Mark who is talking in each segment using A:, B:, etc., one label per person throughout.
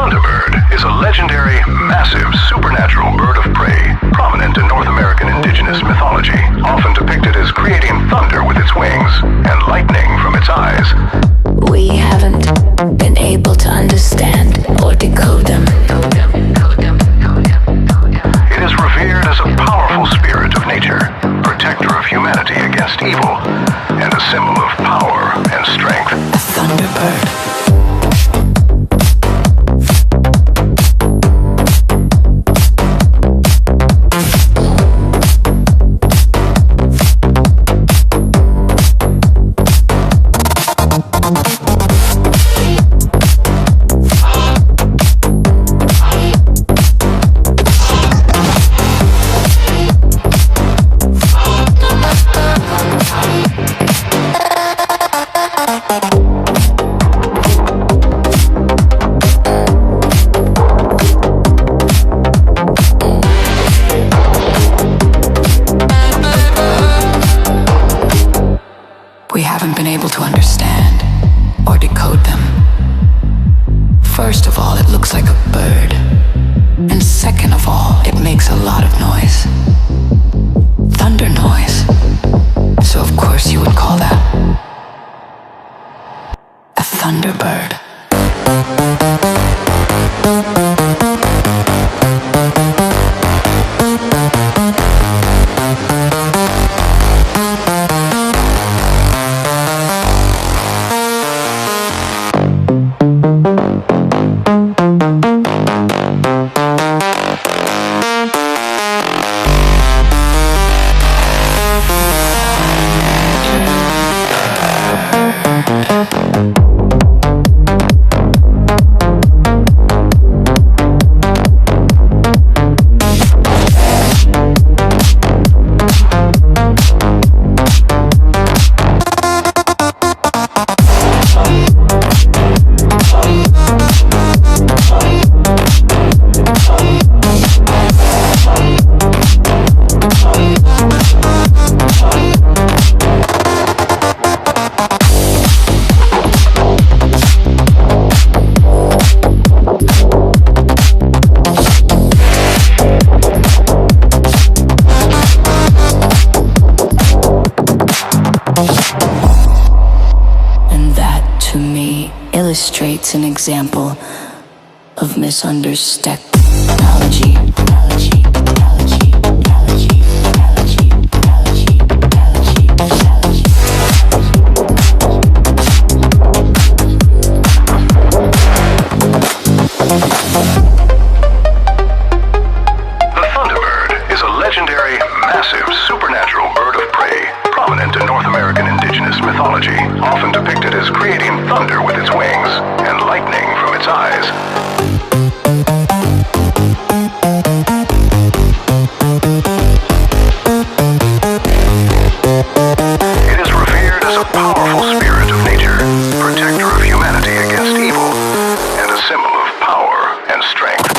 A: thunderbird is a legendary, massive, supernatural bird of prey, prominent in North American indigenous mythology, often depicted as creating thunder with its wings and lightning from its eyes.
B: We haven't been able to understand or decode them.
A: It is revered as a powerful spirit of nature, protector of humanity against evil, and a symbol of power and strength.
B: A thunderbird. To understand or decode them. First of all, it looks like a bird. And second of all, it makes a lot of noise. Thunder noise. So of course you would call that a thunderbird. Illustrates an example of misunderstood technology.
A: Often depicted as creating thunder with its wings and lightning from its eyes. It is revered as a powerful spirit of nature, protector of humanity against evil, and a symbol of power and strength.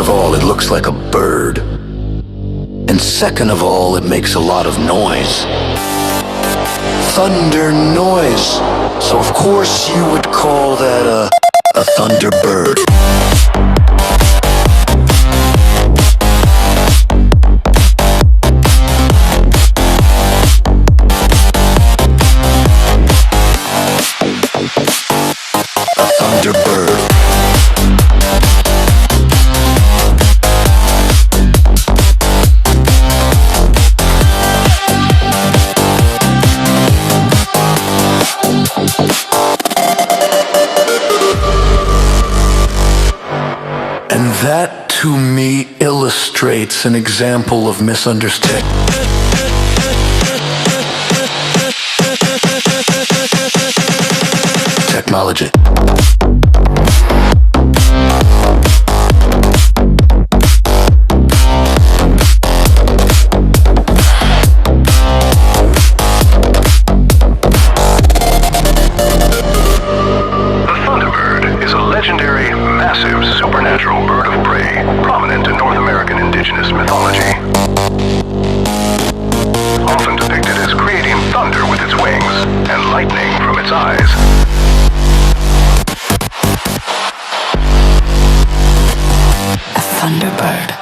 C: of all, it looks like a bird. And second of all, it makes a lot of noise. Thunder noise. So of course you would call that a thunderbird. A thunderbird. And that, to me, illustrates an example of misunderstanding. Technology.
A: Legendary, massive, supernatural bird of prey, prominent in North American indigenous mythology. Often depicted as creating thunder with its wings and lightning from its eyes.
B: A thunderbird.